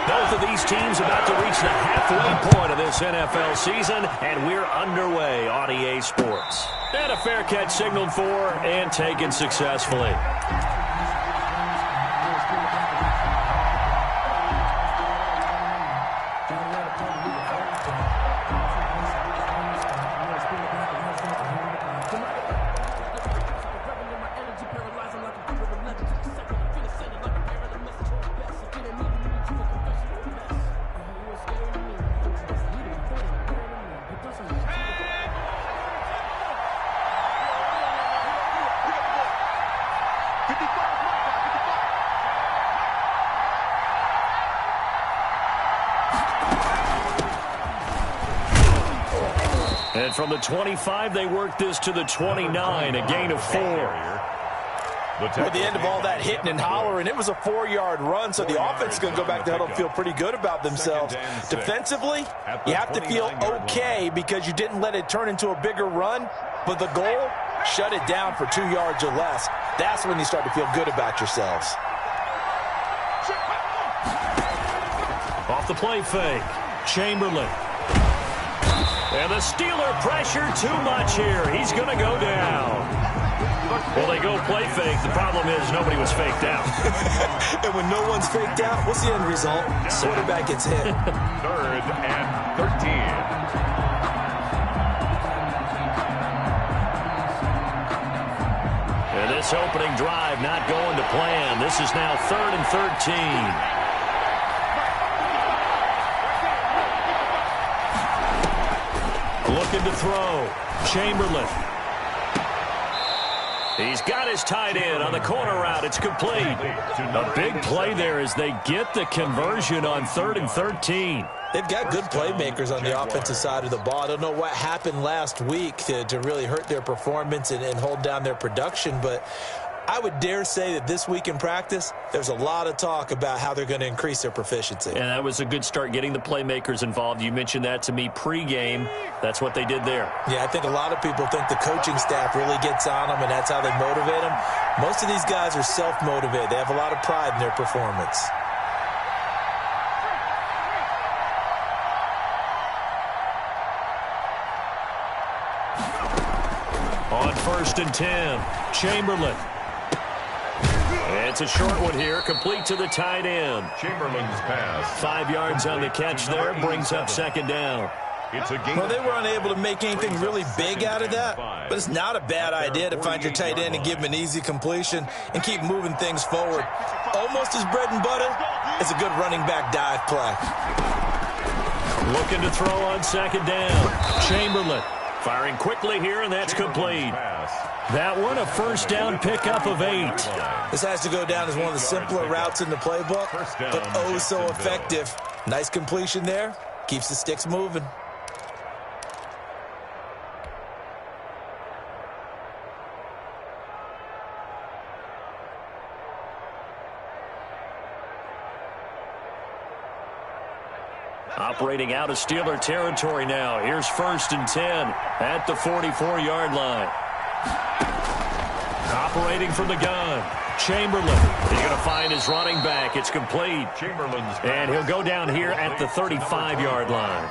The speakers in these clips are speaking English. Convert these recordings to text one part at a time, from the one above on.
Both of these teams about to reach the halfway point of this NFL season, and we're underway on EA Sports. And a fair catch signaled for and taken successfully. And from the 25, they work this to the 29, a gain of 4. At the end of all that hitting and hollering, it was a 4-yard run, so the offense is going to go back to huddle and feel pretty good about themselves. Defensively, you have to feel okay because you didn't let it turn into a bigger run, but the goal, shut it down for 2 yards or less. That's when you start to feel good about yourselves. Off the play fake, Chamberlain. And the Steeler pressure too much here. He's going to go down. Well, they go play fake. The problem is nobody was faked out. And when no one's faked out, what's the end result? Quarterback gets hit. 3rd and 13. And this opening drive not going to plan. This is now 3rd and 13. Looking to throw. Chamberlain. He's got his tight end on the corner route. It's complete. A big play there as they get the conversion on 3rd and 13. They've got good playmakers on the offensive side of the ball. I don't know what happened last week to really hurt their performance and hold down their production, but I would dare say that this week in practice, there's a lot of talk about how they're going to increase their proficiency. And that was a good start, getting the playmakers involved. You mentioned that to me pregame. That's what they did there. Yeah, I think a lot of people think the coaching staff really gets on them, and that's how they motivate them. Most of these guys are self-motivated. They have a lot of pride in their performance. On 1st and 10, Chamberlain. It's a short one here, complete to the tight end. Chamberlain's pass. 5 yards on the catch there, brings up 2nd down. Well, they were unable to make anything really big out of that, but it's not a bad idea to find your tight end and give him an easy completion and keep moving things forward. Almost his bread and butter is a good running back dive play. Looking to throw on 2nd down. Chamberlain firing quickly here, and that's complete. That one, a 1st down pickup of 8. This has to go down as one of the simpler routes in the playbook, but oh so effective. Nice completion there. Keeps the sticks moving. Operating out of Steeler territory now. Here's 1st and 10 at the 44-yard line. Operating from the gun. Chamberlain. He's going to find his running back. It's complete. And he'll go down here at the 35-yard line.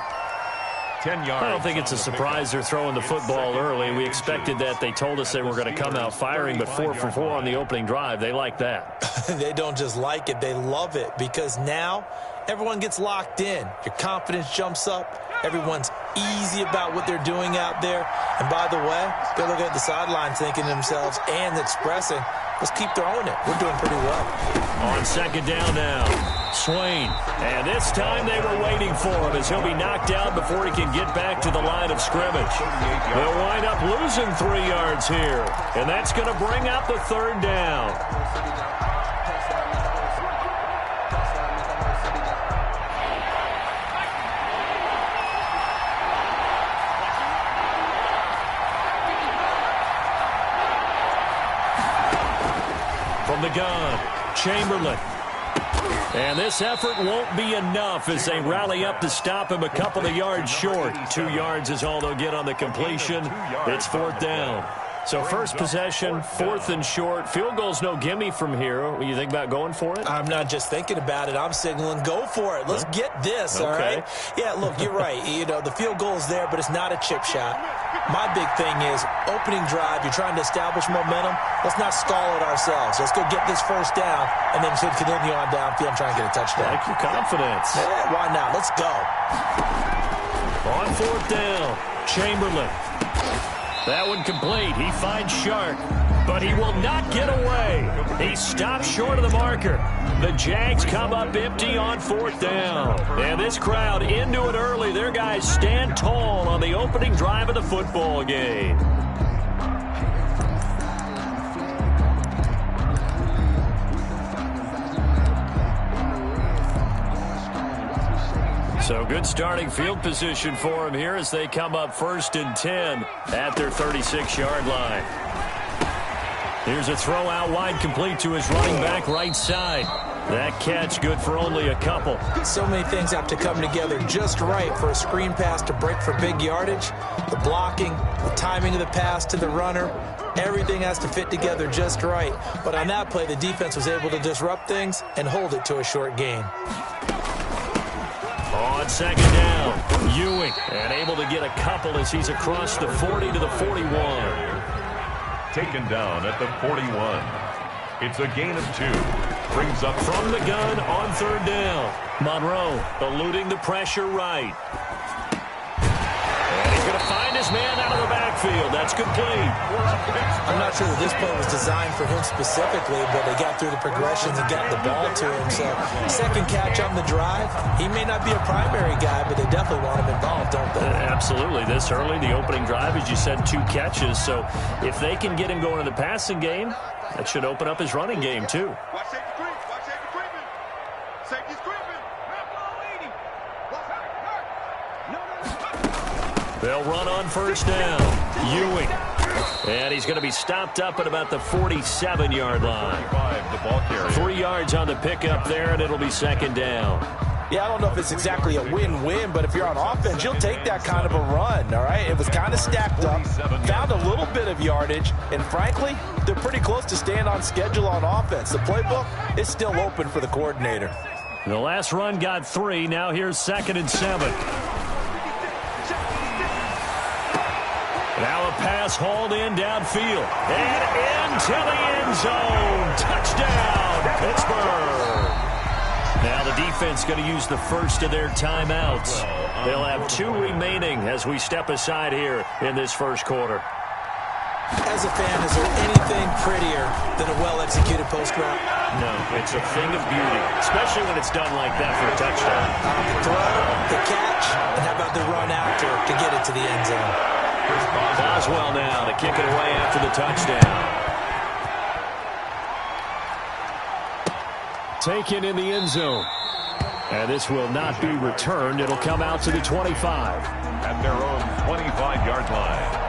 10 yards. I don't think it's a surprise they're throwing the football early. We expected that. They told us they were going to come out firing, but 4 for 4 on the opening drive. They like that. They don't just like it. They love it because now everyone gets locked in. Your confidence jumps up. Everyone's easy about what they're doing out there. And by the way, they're looking at the sidelines thinking to themselves and expressing, let's keep throwing it. We're doing pretty well. On 2nd down now, Swain. And this time they were waiting for him as he'll be knocked out before he can get back to the line of scrimmage. They'll wind up losing 3 yards here. And that's going to bring out the 3rd down. From the gun, Chamberlain. And this effort won't be enough as they rally up to stop him a couple of yards short. 2 yards is all they'll get on the completion. It's 4th down. So first possession, 4th and short. Field goal's no gimme from here. What do you think about going for it? I'm not just thinking about it. I'm signaling, go for it. Let's get this, all right? Yeah, look, you're right. You know, the field goal is there, but it's not a chip shot. My big thing is opening drive. You're trying to establish momentum. Let's not stall it ourselves. Let's go get this first down, and then continue on downfield and try and get a touchdown. Like your confidence. Yeah, why not? Let's go. On 4th down, Chamberlain. That one complete. He finds Shark, but he will not get away. He stops short of the marker. The Jags come up empty on 4th down. And this crowd into it early. Their guys stand tall on the opening drive of the football game. So good starting field position for him here as they come up 1st and 10 at their 36-yard line. Here's a throw out wide, complete to his running back right side. That catch good for only a couple. So many things have to come together just right for a screen pass to break for big yardage. The blocking, the timing of the pass to the runner, everything has to fit together just right. But on that play, the defense was able to disrupt things and hold it to a short gain. On 2nd down, Ewing, and able to get a couple as he's across the 40 to the 41. Taken down at the 41. It's a gain of 2. Brings up from the gun on 3rd down. Monroe eluding the pressure right. And he's going to find his man out of the backfield. That's complete. I'm not sure that this play was designed for him specifically, but they got through the progressions and got the ball to him. So, second catch on the drive. He may not be a primary guy, but they definitely want him involved, don't they? Absolutely. This early, the opening drive, as you said, 2 catches. So, if they can get him going in the passing game, that should open up his running game, too. Watch safety creep. Watch safety creeping. Safety's creeping. They'll run on 1st down. Ewing. And he's going to be stopped up at about the 47-yard line. 3 yards on the pickup there, and it'll be 2nd down. Yeah, I don't know if it's exactly a win-win, but if you're on offense, you'll take that kind of a run, all right? It was kind of stacked up, found a little bit of yardage, and frankly, they're pretty close to staying on schedule on offense. The playbook is still open for the coordinator. The last run got 3. Now here's 2nd and 7. Now a pass hauled in downfield. And into the end zone. Touchdown, Pittsburgh. Now the defense going to use the first of their timeouts. They'll have 2 remaining as we step aside here in this first quarter. As a fan, is there anything prettier than a well-executed post route? No, it's a thing of beauty, especially when it's done like that for a touchdown. The throw, the catch, and how about the run after to get it to the end zone? Boswell now to kick it away after the touchdown. Taken in the end zone. And this will not be returned. It'll come out to the 25. At their own 25-yard line.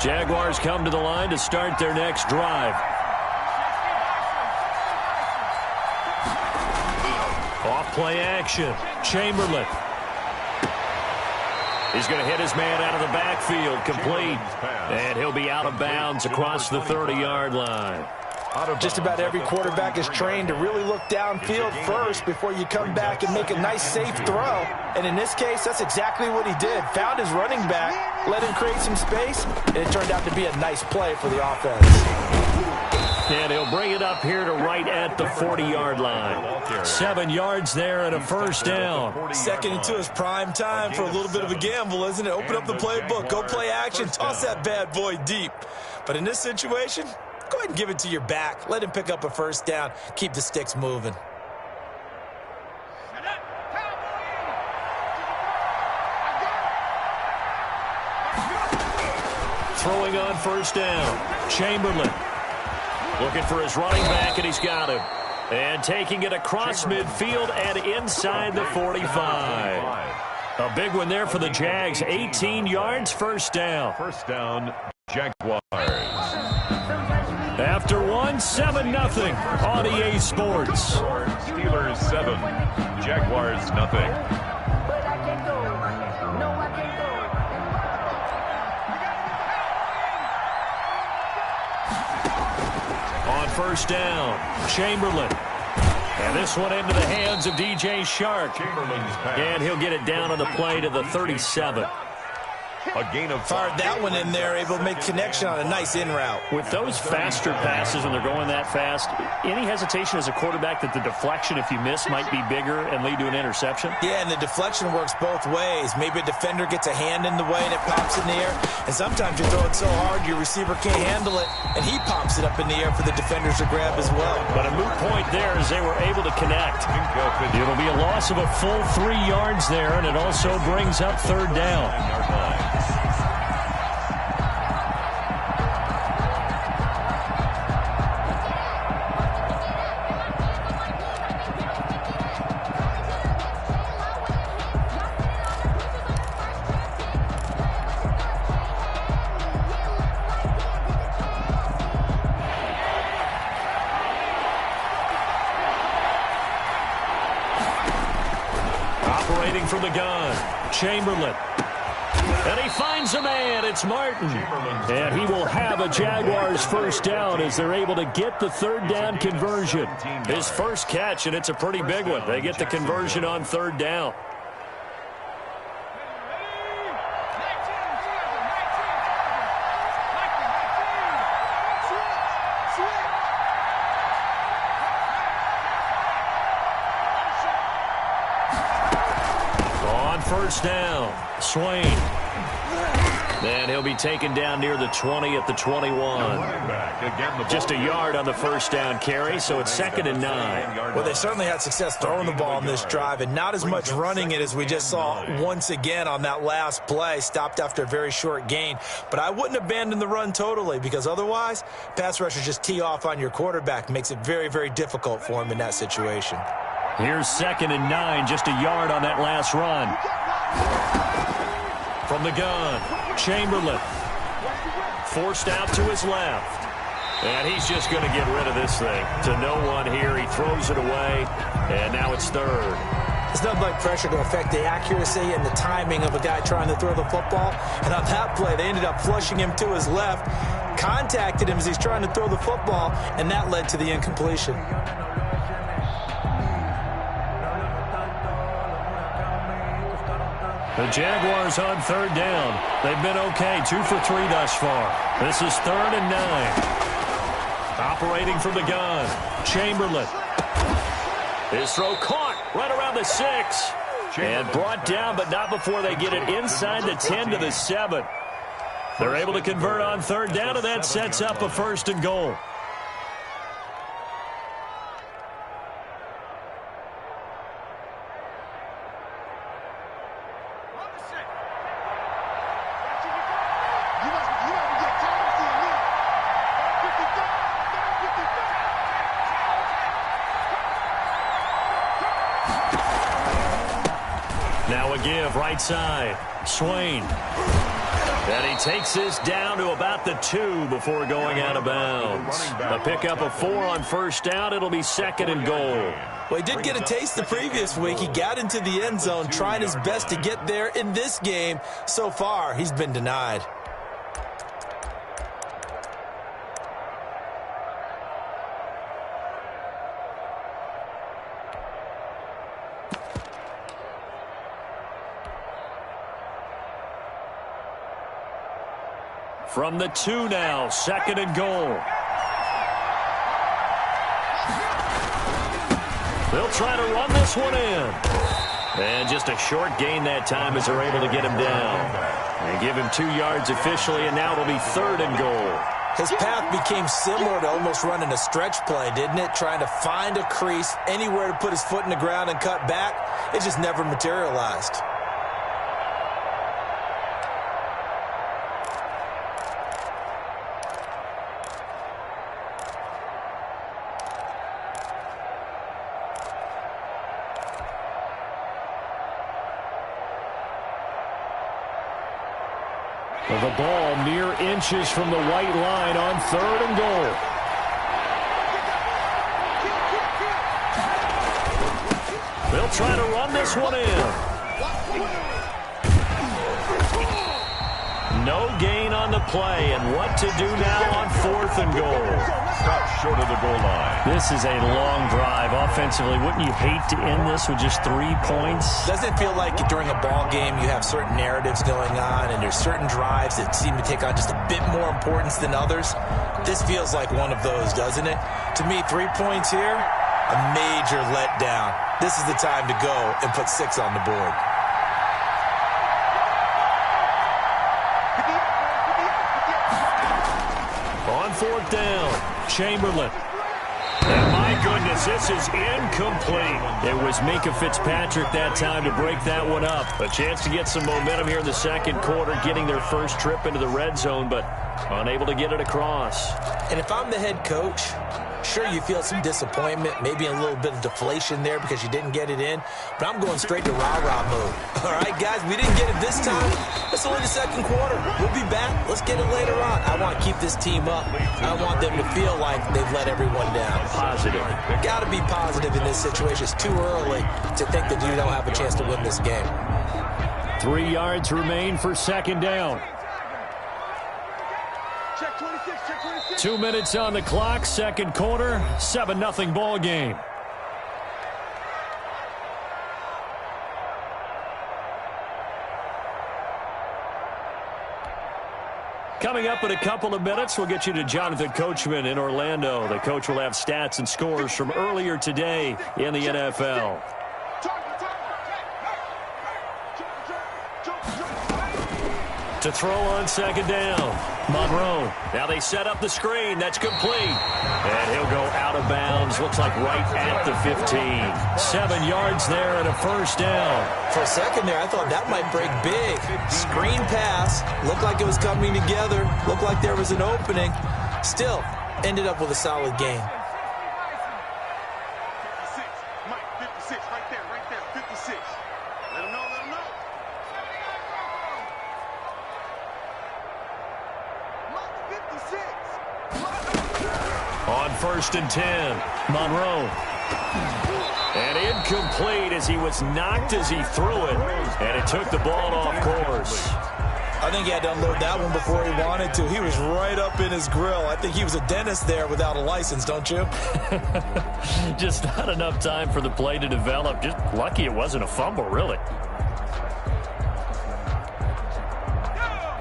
Jaguars come to the line to start their next drive. Off-play action. Chamberlain. He's going to hit his man out of the backfield. Complete. And he'll be out of bounds across the 30-yard line. Just about every quarterback is trained to really look downfield first before you come back and make a nice, safe throw. And in this case, that's exactly what he did. Found his running back, let him create some space, and it turned out to be a nice play for the offense. And he'll bring it up here to right at the 40-yard line. 7 yards there and a first down. Second into his prime time for a little bit of a gamble, isn't it? Open up the playbook, go play action, toss that bad boy deep. But in this situation, go ahead and give it to your back. Let him pick up a first down. Keep the sticks moving. Throwing on first down. Chamberlain looking for his running back, and he's got him. And taking it across midfield and inside the 45. A big one there for the Jags. 18 yards, first down. First down, Jaguars. won 7-0 on EA Sports. Steelers 7, Jaguars nothing. On first down, Chamberlain. And this one into the hands of DJ Shark. And he'll get it down on the play to the 37. A gain of 5. Fired that one in there, able to make connection on a nice in route. With those faster passes when they're going that fast, any hesitation as a quarterback that the deflection, if you miss, might be bigger and lead to an interception? Yeah, and the deflection works both ways. Maybe a defender gets a hand in the way and it pops in the air. And sometimes you throw it so hard your receiver can't handle it, and he pops it up in the air for the defenders to grab as well. But a moot point there as they were able to connect. It'll be a loss of a full 3 yards there, and it also brings up third down. Operating from the gun, Chamberlain. And he finds a man. It's Martin. And he will have a Jaguars first down as they're able to get the third down conversion. His first catch, and it's a pretty big one. They get the conversion on third down. First down, Swain. And he'll be taken down near the 20 at the 21. Just a yard on the first down carry, so it's 2nd and 9. Well, they certainly had success throwing the ball in this drive, and not as much running it as we just saw once again on that last play. Stopped after a very short gain. But I wouldn't abandon the run totally, because otherwise, pass rushers just tee off on your quarterback. Makes it very, very difficult for him in that situation. Here's 2nd and 9, just a yard on that last run. From the gun, Chamberlain. Forced out to his left. And he's just going to get rid of this thing. To no one here, he throws it away, and now it's third. It's nothing like pressure to affect the accuracy and the timing of a guy trying to throw the football. And on that play, they ended up flushing him to his left, contacted him as he's trying to throw the football, and that led to the incompletion. The Jaguars on third down. They've been okay, 2 for 3 thus far. This is 3rd and 9. Operating from the gun, Chamberlain. His throw caught right around the 6. And brought down, but not before they get it inside the 10 to the 7. They're able to convert on third down, and that sets up a 1st and goal. Now a give, right side, Swain. And he takes this down to about the 2 before going out of bounds. A pickup of 4 on first down. It'll be 2nd and goal. Well, he did get a taste the previous week. He got into the end zone, trying his best to get there in this game. So far, he's been denied. From the 2 now, 2nd and goal. They'll try to run this one in. And just a short gain that time as they're able to get him down. They give him 2 yards officially, and now it'll be 3rd and goal. His path became similar to almost running a stretch play, didn't it? Trying to find a crease, anywhere to put his foot in the ground and cut back. It just never materialized. The ball mere inches from the white line on 3rd and goal. They'll try to run this one in. No gain on the play, and what to do now on 4th and goal. Stop short of the goal line. This is a long drive offensively. Wouldn't you hate to end this with just 3 points? Doesn't it feel like during a ball game you have certain narratives going on and there's certain drives that seem to take on just a bit more importance than others? This feels like one of those, doesn't it? To me, 3 points here, a major letdown. This is the time to go and put 6 on the board. On 4th down, Chamberlain. And my goodness, this is incomplete. It was Minka Fitzpatrick that time to break that one up. A chance to get some momentum here in the second quarter, getting their first trip into the red zone, but unable to get it across. And if I'm the head coach, sure, you feel some disappointment, maybe a little bit of deflation there because you didn't get it in, but I'm going straight to rah-rah mode. All right, guys, we didn't get it this time. It's only the second quarter. We'll be back. Let's get it later on. I want to keep this team up. I want them to feel like they've let everyone down. Positive. Got to be positive in this situation. It's too early to think that you don't have a chance to win this game. 3 yards remain for 2nd down. Check 26, check 26. 2 minutes on the clock, second quarter, 7-0 ball game. Coming up in a couple of minutes, we'll get you to Jonathan Coachman in Orlando. The coach will have stats and scores from earlier today in the NFL. To throw on 2nd down, Monroe. Now they set up the screen. That's complete. And he'll go out of bounds. Looks like right at the 15. 7 yards there and a 1st down. For a second there, I thought that might break big. Screen pass. Looked like it was coming together. Looked like there was an opening. Still, ended up with a solid gain. 56. Mike, 56. Right there, 56. Let him know, let him know. Mike, 56. On 1st and 10, Monroe. And incomplete as he was knocked as he threw it. And it took the ball off course. I think he had to unload that one before he wanted to. He was right up in his grill. I think he was a dentist there without a license, don't you? Just not enough time for the play to develop. Just lucky it wasn't a fumble, really.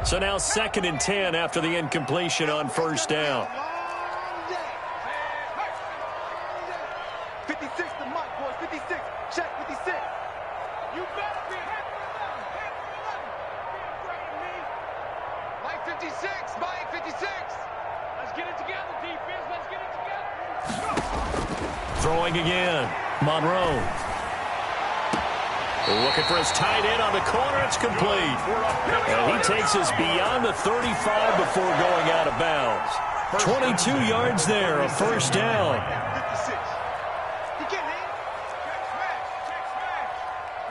So now 2nd and 10 after the incompletion on 1st down. 56 to Mike, boys. 56. Check 56. You better be Mike 56. Mike 56. Let's get it together, defense. Let's get it together. Throwing again. Monroe. Looking for his tight end on the corner. It's complete. And he takes us beyond the 35 before going out of bounds. 22 yards there, a 1st down. 56. You get it? Check smash.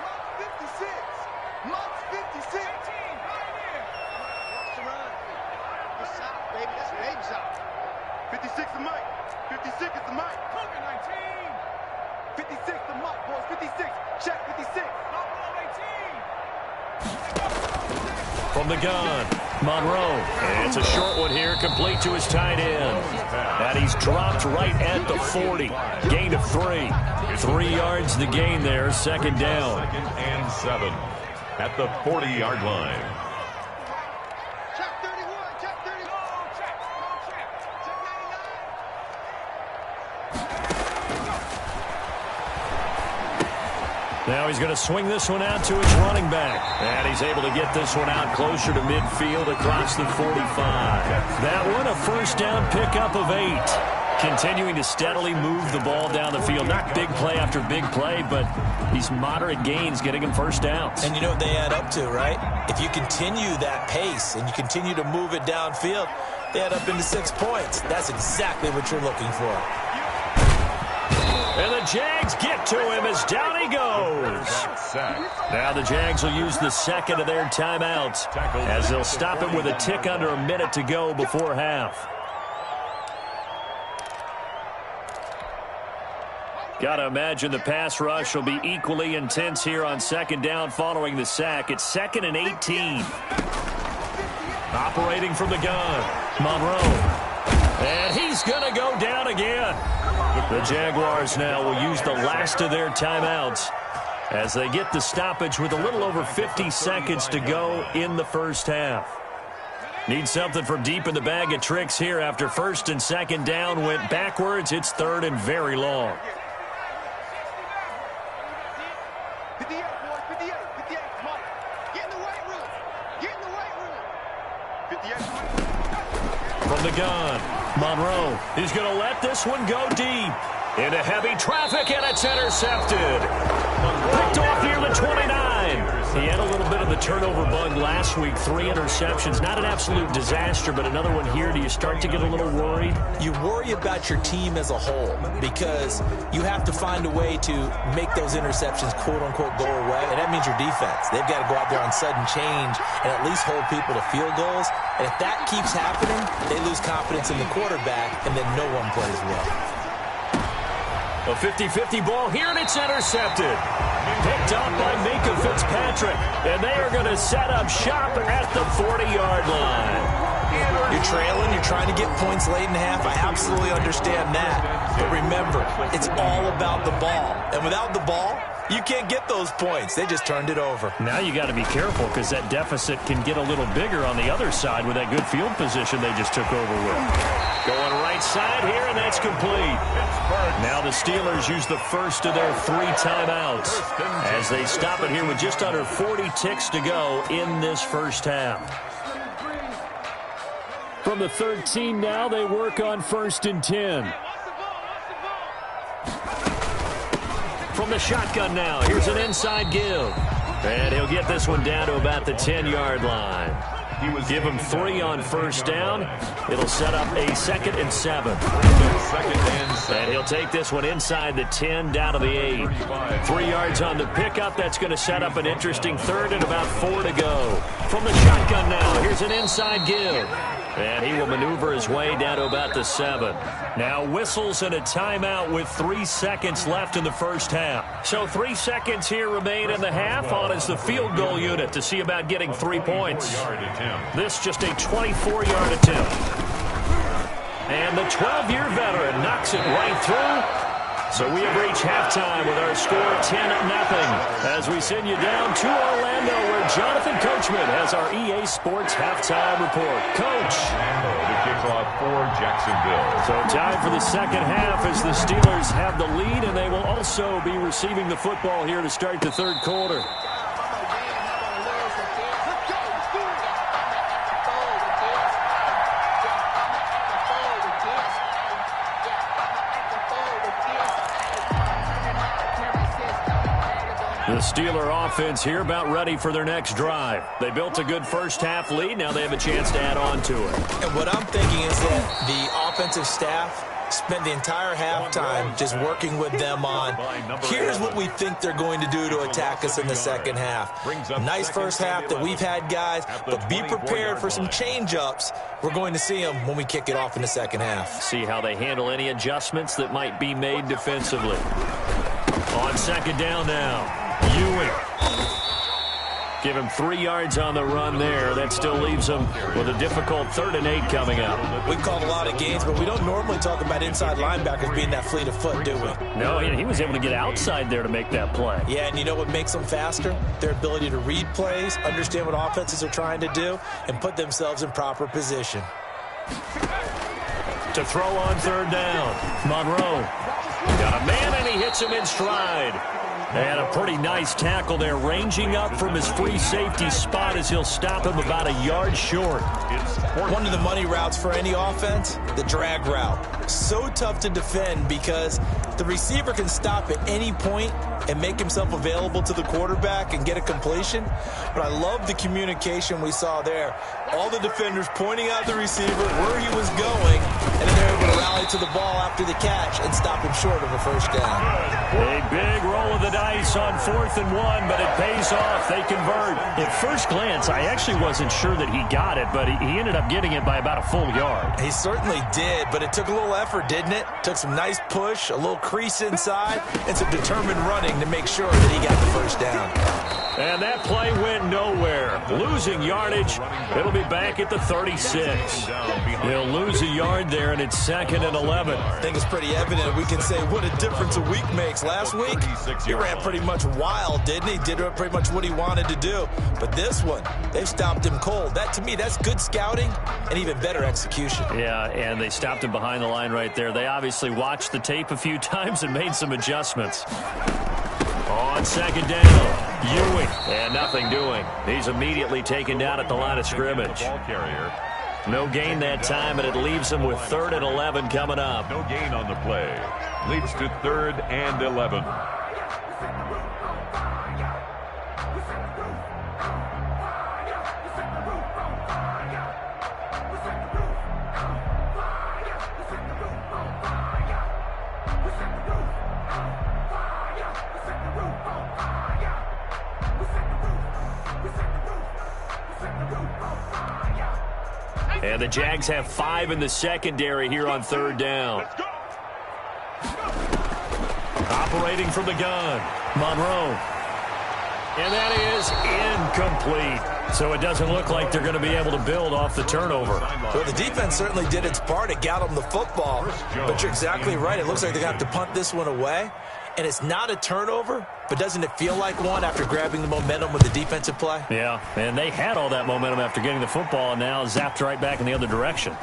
Mike 56. Mike 56. Watch the run. Good shot, baby. That's baby shot. 56 to Mike. 56 is the Mike. 56 to Mike, boys. 56. Check 56. From the gun, Monroe. And it's a short one here, complete to his tight end. And he's dropped right at the 40. Gain of 3. 3 yards the gain there, 2nd down. 2nd and 7 at the 40-yard line. Check 31. Check 31. Check. Check 99. Now he's going to swing this one out to his running back. And he's able to get this one out closer to midfield across the 45. That one a 1st down pickup of 8. Continuing to steadily move the ball down the field. Not big play after big play, but these moderate gains getting him 1st downs. And you know what they add up to, right? If you continue that pace and you continue to move it downfield, they add up into 6 points. That's exactly what you're looking for. And the Jags get to him as down he goes. Now the Jags will use the 2nd of their timeouts as they'll stop him with a tick under a minute to go before half. Got to imagine the pass rush will be equally intense here on second down following the sack. It's 2nd and 18. Operating from the gun, Monroe. And he's going to go down again. The Jaguars now will use the last of their timeouts as they get the stoppage with a little over 50 seconds to go in the first half. Need something from deep in the bag of tricks here after first and second down went backwards. It's 3rd and very long. 58, boys, 58, 58. Come on. Get in the weight room. Get in the weight room. 58. From the gun, Monroe. He's going to let this one go deep. Into heavy traffic, and it's intercepted. Picked off near the 29. He had a little bit of the turnover bug last week. 3 interceptions. Not an absolute disaster, but another one here. Do you start to get a little worried? You worry about your team as a whole because you have to find a way to make those interceptions, quote-unquote, go away, and that means your defense. They've got to go out there on sudden change and at least hold people to field goals. And if that keeps happening, they lose confidence in the quarterback, and then no one plays well. A 50-50 ball here, and it's intercepted. Picked up by Minka Fitzpatrick, and they are going to set up shop at the 40-yard line. You're trailing, you're trying to get points late in the half. I absolutely understand that. But remember, it's all about the ball. And without the ball, you can't get those points. They just turned it over. Now you got to be careful because that deficit can get a little bigger on the other side with that good field position they just took over with. Going right side here, and that's complete. Now the Steelers use the first of their 3 timeouts as they stop it here with just under 40 ticks to go in this first half. From the 13 now, they work on 1st and 10. From the shotgun now, here's an inside give. And he'll get this one down to about the 10-yard line. Give him 3 on first down. It'll set up a 2nd and 7. And he'll take this one inside the 10 down to the 8. 3 yards on the pickup. That's going to set up an interesting 3rd and about 4 to go. From the shotgun now, here's an inside give. And he will maneuver his way down to about the 7. Now whistles and a timeout with 3 seconds left in the first half. So 3 seconds here remain in the half on as the field goal unit to see about getting 3 points. This just a 24-yard attempt. And the 12-year veteran knocks it right through. So we have reached halftime with our score 10-0 as we send you down to Orlando where Jonathan Coachman has our EA Sports halftime report. Coach. The kickoff for Jacksonville. So time for the second half as the Steelers have the lead, and they will also be receiving the football here to start the third quarter. The Steeler offense here about ready for their next drive. They built a good first half lead. Now they have a chance to add on to it. And what I'm thinking is that the offensive staff spent the entire halftime just working with them on, here's what we think they're going to do to attack us in the second half. Nice first half that we've had, guys, but be prepared for some change-ups. We're going to see them when we kick it off in the second half. See how they handle any adjustments that might be made defensively. On second down now. Ewing. Give him 3 yards on the run there. That still leaves him with a difficult 3rd and 8 coming up. We've called a lot of games, but we don't normally talk about inside linebackers being that fleet of foot, do we? No, he was able to get outside there to make that play. Yeah, and you know what makes them faster? Their ability to read plays, understand what offenses are trying to do, and put themselves in proper position. To throw on 3rd down. Monroe. Got a man, and he hits him in stride. And a pretty nice tackle there, ranging up from his free safety spot as he'll stop him about a yard short. One of the money routes for any offense, the drag route. So tough to defend because the receiver can stop at any point and make himself available to the quarterback and get a completion. But I love the communication we saw there. All the defenders pointing out the receiver, where he was going, and then they're able to rally to the ball after the catch and stop him short of a first down. A big roll of the dice on 4th and 1, but it pays off. They convert. At first glance, I actually wasn't sure that he got it, but he ended up getting it by about a full yard. He certainly did, but it took a little effort, didn't it? Took some nice push, a little crease inside, and some determined running to make sure that he got the first down. And that play went nowhere. Losing yardage. It'll be back at the 36. He'll lose a yard there, and it's 2nd and 11. I think it's pretty evident. We can say what a difference a week makes. Last week, he ran pretty much wild, didn't he? Did pretty much what he wanted to do. But this one, they stopped him cold. That, to me, that's good scouting and even better execution. Yeah, and they stopped him behind the line right there. They obviously watched the tape a few times and made some adjustments. On 2nd down, Ewing, and nothing doing. He's immediately taken down at the line of scrimmage. No gain that time, and it leaves him with 3rd and 11 coming up. No gain on the play. Leads to 3rd and 11. And the Jags have 5 in the secondary here on 3rd down. Operating from the gun, Monroe. And that is incomplete. So it doesn't look like they're going to be able to build off the turnover. Well, the defense certainly did its part. It got them the football. But you're exactly right. It looks like they're going to have to punt this one away. And it's not a turnover, but doesn't it feel like one after grabbing the momentum with the defensive play? Yeah, and they had all that momentum after getting the football and now zapped right back in the other direction.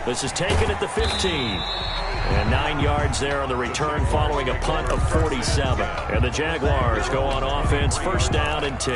This is taken at the 15. And 9 yards there on the return following a punt of 47. And the Jaguars go on offense, 1st down and 10.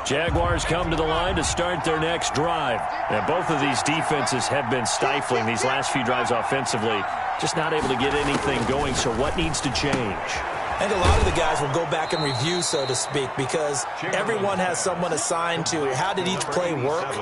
Jaguars come to the line to start their next drive. And both of these defenses have been stifling these last few drives offensively. Just not able to get anything going, so what needs to change? I think a lot of the guys will go back and review, so to speak, because everyone has someone assigned to how did each play work.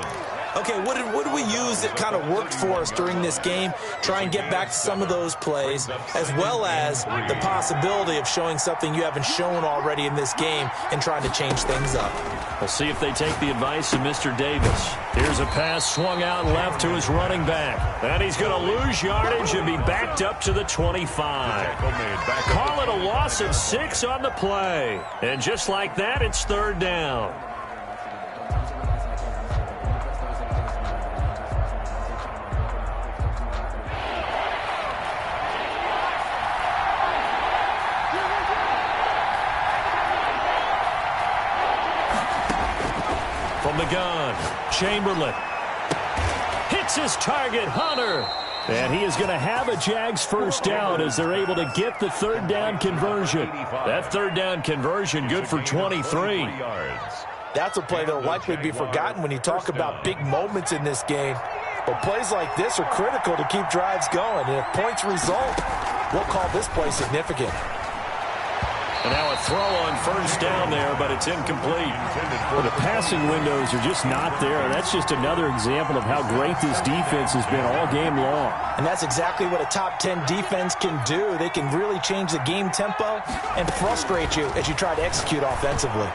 Okay, what did we use that kind of worked for us during this game? Try and get back to some of those plays, as well as the possibility of showing something you haven't shown already in this game and trying to change things up. We'll see if they take the advice of Mr. Davis. Here's a pass swung out left to his running back. And he's going to lose yardage and be backed up to the 25. Call it a loss of 6 on the play. And just like that, it's 3rd down. From the gun, Chamberlain hits his target, Hunter. And he is going to have a Jags 1st down as they're able to get the 3rd down conversion. That 3rd down conversion good for 23. That's a play that will likely be forgotten when you talk about big moments in this game. But plays like this are critical to keep drives going. And if points result, we'll call this play significant. And now a throw on 1st down there, but it's incomplete. Well, the passing windows are just not there. That's just another example of how great this defense has been all game long. And that's exactly what a top 10 defense can do. They can really change the game tempo and frustrate you as you try to execute offensively.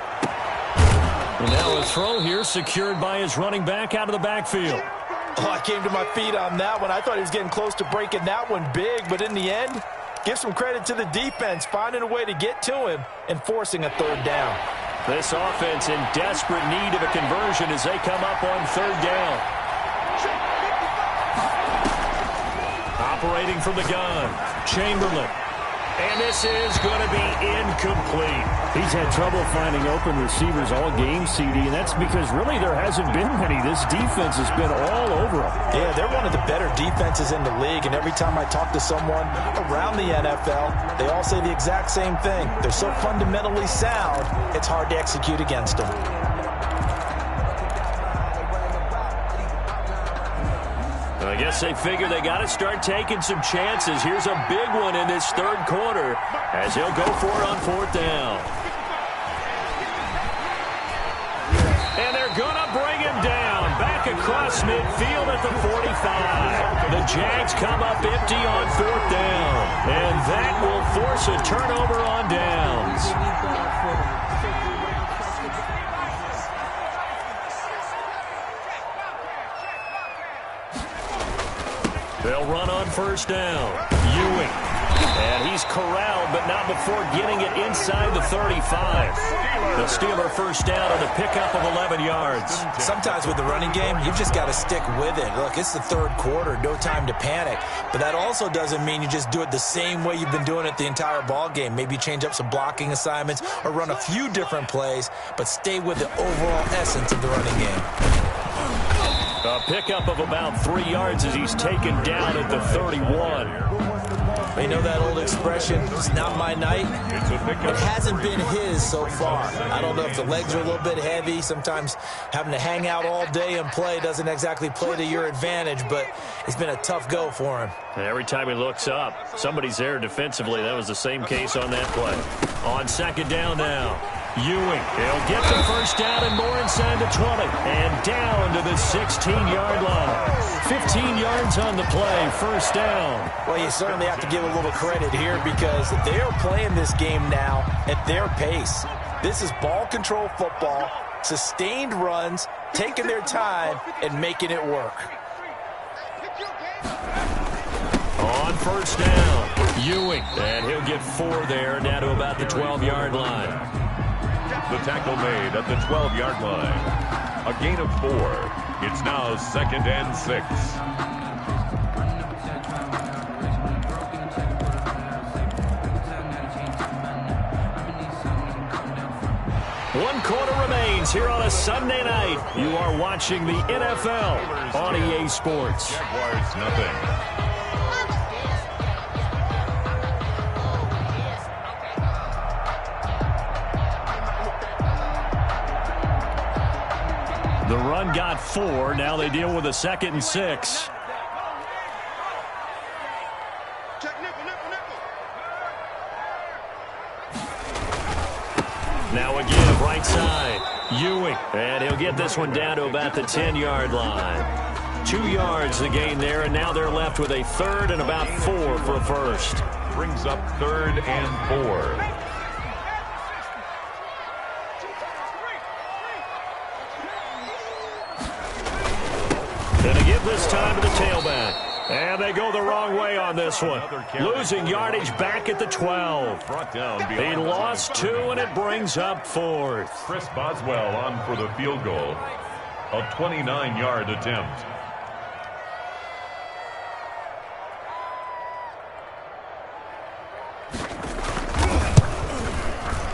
And now a throw here secured by his running back out of the backfield. Oh, I came to my feet on that one. I thought he was getting close to breaking that one big, but in the end, give some credit to the defense, finding a way to get to him and forcing a 3rd down. This offense in desperate need of a conversion as they come up on 3rd down. Operating from the gun, Chamberlain. And this is going to be incomplete. He's had trouble finding open receivers all game, CD, and that's because really there hasn't been many. This defense has been all over them. Yeah, they're one of the better defenses in the league, and every time I talk to someone around the NFL, they all say the exact same thing. They're so fundamentally sound, it's hard to execute against them. I guess they figure they got to start taking some chances. Here's a big one in this 3rd quarter as he'll go for it on 4th down. midfield at the 45. The Jags come up empty on 4th down. And that will force a turnover on downs. They'll run on 1st down. Ewing. And he's corralled, but not before getting it inside the 35. The Steeler 1st down on a pickup of 11 yards. Sometimes with the running game, you've just got to stick with it. Look, it's the 3rd quarter, no time to panic. But that also doesn't mean you just do it the same way you've been doing it the entire ball game. Maybe change up some blocking assignments or run a few different plays, but stay with the overall essence of the running game. A pickup of about 3 yards as he's taken down at the 31. You know that old expression, it's not my night? It hasn't been his so far. I don't know if the legs are a little bit heavy. Sometimes having to hang out all day and play doesn't exactly play to your advantage, but it's been a tough go for him. Every time he looks up, somebody's there defensively. That was the same case on that play. On 2nd down now. Ewing, he'll get the 1st down and more inside the 20. And down to the 16-yard line. 15 yards on the play, 1st down. Well, you certainly have to give a little credit here because they are playing this game now at their pace. This is ball control football, sustained runs, taking their time, and making it work. On 1st down, Ewing, and he'll get 4 there, down to about the 12-yard line. The tackle made at the 12-yard line. A gain of 4. It's now 2nd and 6. One quarter remains here on a Sunday night. You are watching the NFL on EA Sports. Jaguars nothing. The run got 4. Now they deal with a 2nd and 6. Now again, right side. Ewing. And he'll get this one down to about the 10-yard line. 2 yards the gain there, and now they're left with a 3rd and about 4 for a 1st. Brings up 3rd and 4. Gonna give this time to the tailback. And they go the wrong way on this one. Losing yardage back at the 12. He lost 2, and it brings up 4th. Chris Boswell on for the field goal. A 29-yard attempt.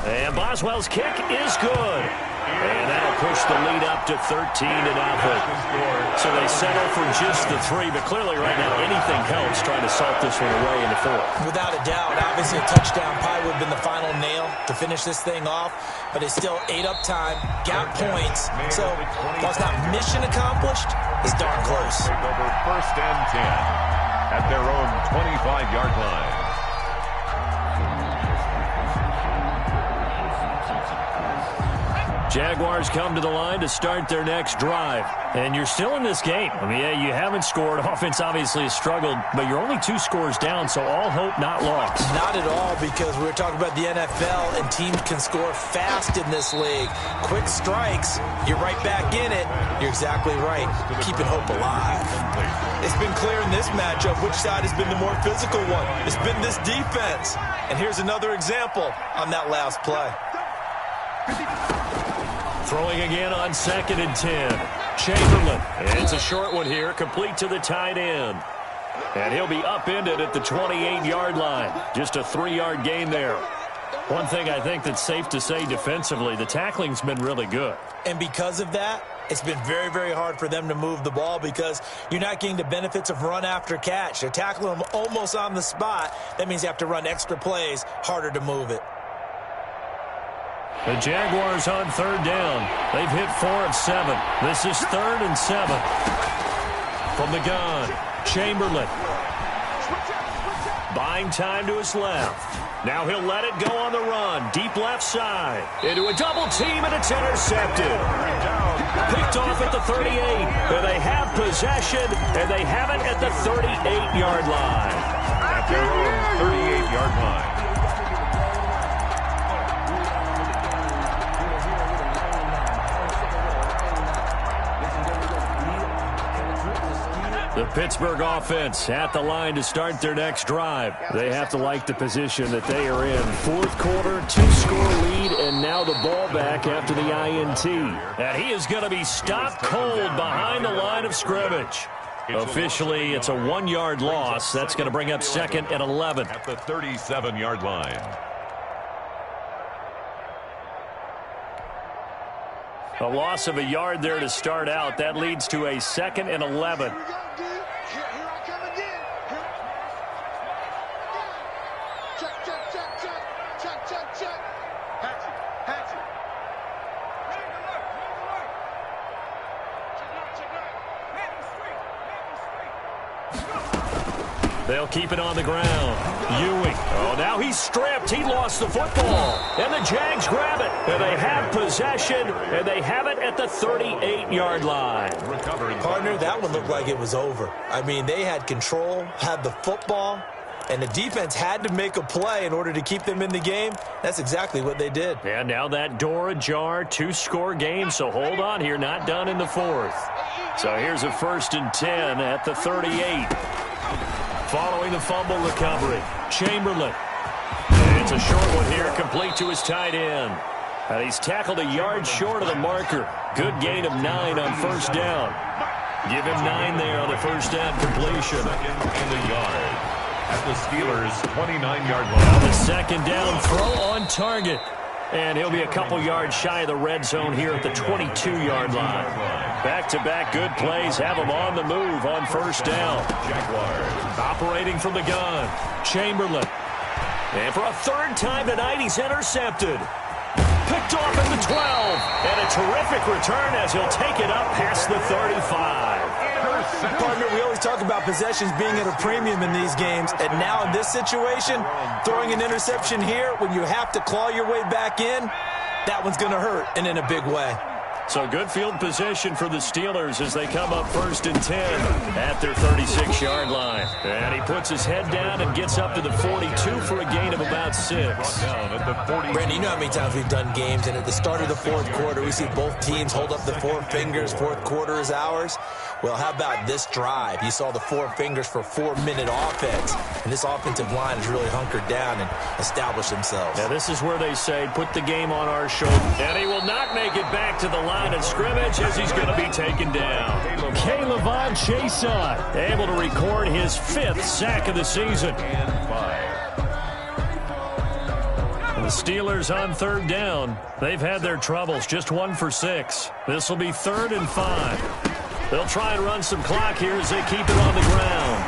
And Boswell's kick is good. And that'll push the lead up to 13-0. So they settle for just the 3, but clearly right now anything helps trying to salt this one away in the 4th. Without a doubt, obviously a touchdown probably would have been the final nail to finish this thing off, but it's still ate up time, got points, so while it's not mission accomplished, it's darn close. Over 1st and 10 at their own 25-yard line. Jaguars come to the line to start their next drive. And you're still in this game. I mean, yeah, you haven't scored. Offense obviously has struggled, but you're only 2 scores down, so all hope not lost. Not at all, because we were talking about the NFL, and teams can score fast in this league. Quick strikes, you're right back in it. You're exactly right. Keeping hope alive. It's been clear in this matchup which side has been the more physical one. It's been this defense. And here's another example on that last play. Throwing again on 2nd and 10. Chamberlain. And it's a short one here, complete to the tight end. And he'll be upended at the 28-yard line. Just a 3-yard gain there. One thing I think that's safe to say defensively, the tackling's been really good. And because of that, it's been very, very hard for them to move the ball because you're not getting the benefits of run after catch. They're tackling them almost on the spot. That means you have to run extra plays, harder to move it. The Jaguars on 3rd down. They've hit 4 of 7. This is 3rd and 7. From the gun, Chamberlain. Buying time to his left. Now he'll let it go on the run. Deep left side. Into a double team, and it's intercepted. Picked off at the 38. And they have possession, and they have it at the 38-yard line. At their own 38-yard line. The Pittsburgh offense at the line to start their next drive. They have to like the position that they are in. Fourth quarter, 2-score lead, and now the ball back after the INT. And he is going to be stopped cold behind the line of scrimmage. Officially, it's a 1-yard loss. That's going to bring up 2nd and 11. At the 37-yard line. A loss of a yard there to start out. That leads to a 2nd and 11. They'll keep it on the ground. Ewing. Oh, now he's stripped. He lost the football. And the Jags grab it. And they have possession. And they have it at the 38-yard line. Partner, that one looked like it was over. I mean, they had control, had the football, and the defense had to make a play in order to keep them in the game. That's exactly what they did. And now that door ajar, 2-score game. So hold on here. Not done in the fourth. So here's a 1st and 10 at the 38. Following the fumble recovery, Chamberlain. And it's a short one here, complete to his tight end. And he's tackled a yard short of the marker. Good gain of 9 on 1st down. Give him 9 there on the 1st down completion. 2nd and a yard. At the Steelers' 29-yard line. Now the 2nd down throw on target. And he'll be a couple yards shy of the red zone here at the 22-yard line. Back-to-back good plays have him on the move on 1st down. Jaguars. Operating from the gun, Chamberlain. And for a 3rd time tonight, he's intercepted. Picked off at the 12. And a terrific return as he'll take it up past the 35. Partner, we always talk about possessions being at a premium in these games, and now in this situation, throwing an interception here when you have to claw your way back in, that one's going to hurt, and in a big way. So good field position for the Steelers as they come up 1st and 10 at their 36-yard line. And he puts his head down and gets up to the 42 for a gain of about 6. Brandon, you know how many times we've done games, and at the start of the 4th quarter, we see both teams hold up the 4 fingers, 4th quarter is ours. Well, how about this drive? You saw the 4 fingers for 4-minute offense, and this offensive line has really hunkered down and established themselves. Now, this is where they say, put the game on our shoulder. And he will not make it back to the line of scrimmage as he's going to be taken down. JAYCya260's able to record his 5th sack of the season. And the Steelers on 3rd down. They've had their troubles, just 1 for 6. This will be 3rd and 5. They'll try and run some clock here as they keep it on the ground.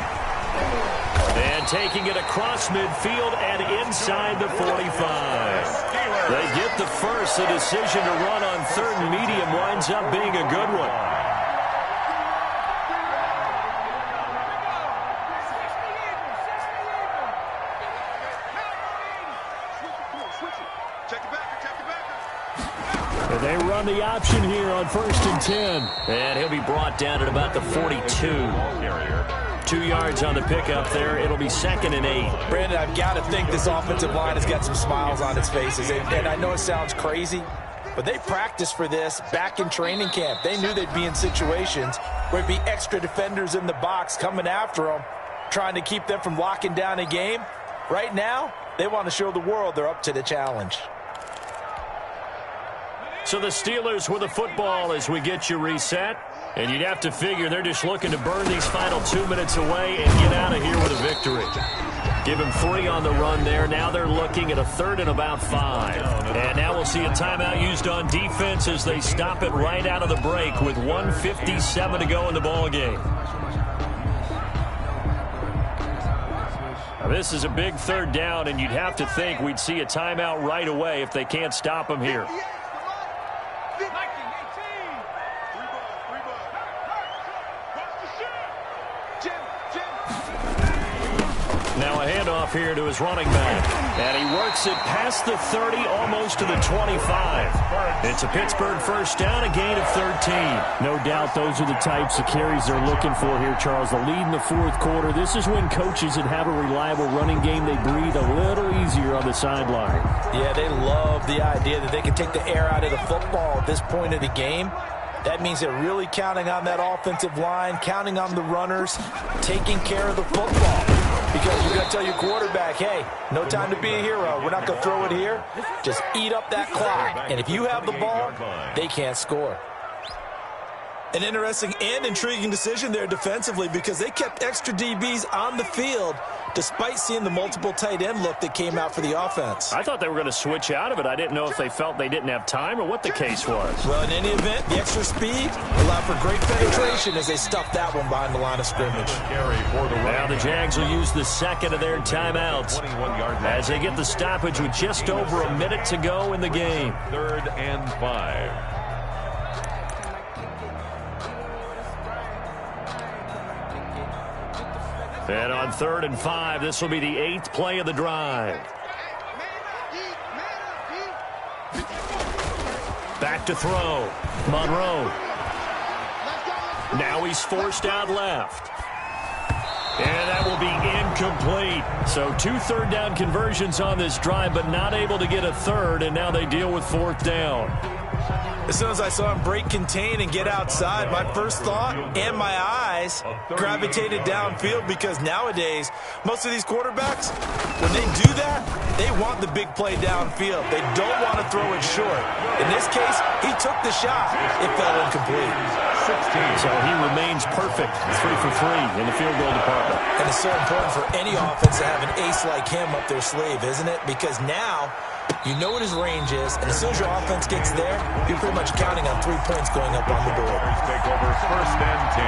And taking it across midfield and inside the 45. They get the first. The decision to run on 3rd and medium winds up being a good one. And they run the option here on 1st and 10. And he'll be brought down at about the 42. 2 yards on the pickup there. It'll be 2nd and 8. Brandon, I've got to think this offensive line has got some smiles on its faces. And I know it sounds crazy, but they practiced for this back in training camp. They knew they'd be in situations where it'd be extra defenders in the box coming after them, trying to keep them from locking down a game. Right now, they want to show the world they're up to the challenge. So the Steelers with the football as we get you reset. And you'd have to figure they're just looking to burn these final 2 minutes away and get out of here with a victory. Give him 3 on the run there. Now they're looking at a 3rd and about 5. And now we'll see a timeout used on defense as they stop it right out of the break with 1:57 to go in the ballgame. Now this is a big 3rd down, and you'd have to think we'd see a timeout right away if they can't stop him here. Now a handoff here to his running back. And he works it past the 30, almost to the 25. It's a Pittsburgh first down, a gain of 13. No doubt those are the types of carries they're looking for here, Charles. The lead in the fourth quarter. This is when coaches that have a reliable running game, they breathe a little easier on the sideline. Yeah, they love the idea that they can take the air out of the football at this point of the game. That means they're really counting on that offensive line, counting on the runners, taking care of the football. Because you're going to tell your quarterback, hey, no time to be a hero. We're not going to throw it here. Just eat up that clock. And if you have the ball, they can't score. An interesting and intriguing decision there defensively because they kept extra DBs on the field despite seeing the multiple tight end look that came out for the offense. I thought they were going to switch out of it. I didn't know if they felt they didn't have time or what the case was. Well, in any event, the extra speed allowed for great penetration as they stuffed that one behind the line of scrimmage. Now the Jags will use the second of their timeouts as they get the stoppage with just over a minute to go in the game. 3rd and 5. And on 3rd and 5, this will be the 8th play of the drive. Back to throw. Monroe. Now he's forced out left. And that will be incomplete. So 2 third-down conversions on this drive, but not able to get a third, and now they deal with 4th down. As soon as I saw him break contain and get outside, my first thought and my eyes gravitated downfield because nowadays, most of these quarterbacks, when they do that, they want the big play downfield. They don't want to throw it short. In this case, he took the shot. It fell incomplete. So he remains perfect, 3 for 3 in the field goal department. And it's so important for any offense to have an ace like him up their sleeve, isn't it? Because now you know what his range is, and as soon as your offense gets there, you're pretty much counting on 3 points going up on the board. Take over 1st and 10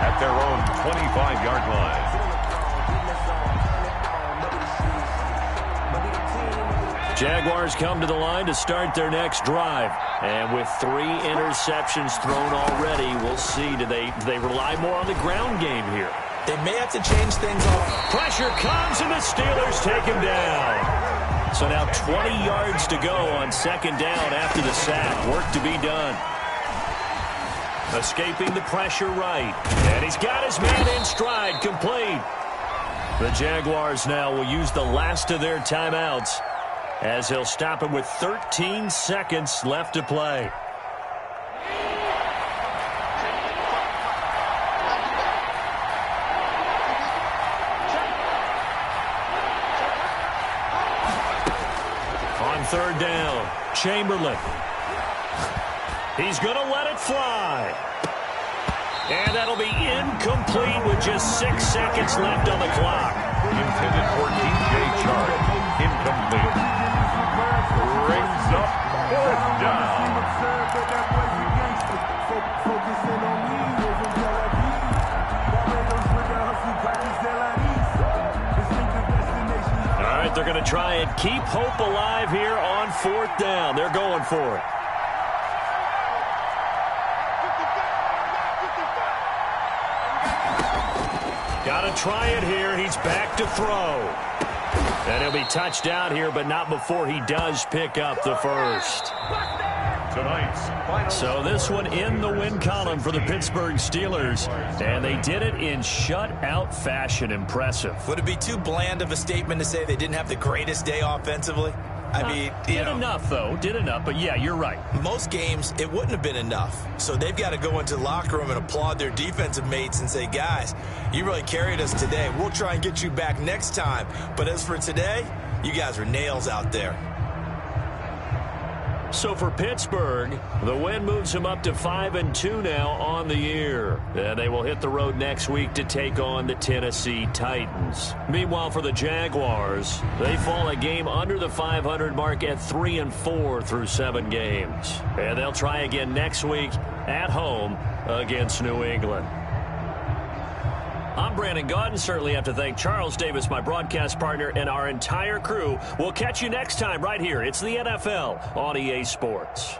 at their own 25-yard line. Jaguars come to the line to start their next drive. And with 3 interceptions thrown already, we'll see. Do they rely more on the ground game here? They may have to change things up. Pressure comes, and the Steelers take him down. So now 20 yards to go on 2nd down after the sack. Work to be done. Escaping the pressure right. And he's got his man in stride, complete. The Jaguars now will use the last of their timeouts as he'll stop him with 13 seconds left to play. On 3rd down, Chamberlain. He's going to let it fly. And that'll be incomplete with just 6 seconds left on the clock. Intended for DJ Chark. Incomplete. Brings up 4th down. All right, they're going to try and keep hope alive here on 4th down. They're going for it. Got to try it here. He's back to throw. And he'll be touched out here, but not before he does pick up the first. Tonight's final. So this one in the win column for the Pittsburgh Steelers. And they did it in shutout fashion. Impressive. Would it be too bland of a statement to say they didn't have the greatest day offensively? I mean, did enough, though. Did enough. But, yeah, you're right. Most games, it wouldn't have been enough. So they've got to go into the locker room and applaud their defensive mates and say, guys, you really carried us today. We'll try and get you back next time. But as for today, you guys are nails out there. So for Pittsburgh, the win moves them up to 5-2 now on the year. And they will hit the road next week to take on the Tennessee Titans. Meanwhile, for the Jaguars, they fall a game under the 500 mark at 3-4 through 7 games. And they'll try again next week at home against New England. I'm Brandon Gaudin. Certainly have to thank Charles Davis, my broadcast partner, and our entire crew. We'll catch you next time right here. It's the NFL on EA Sports.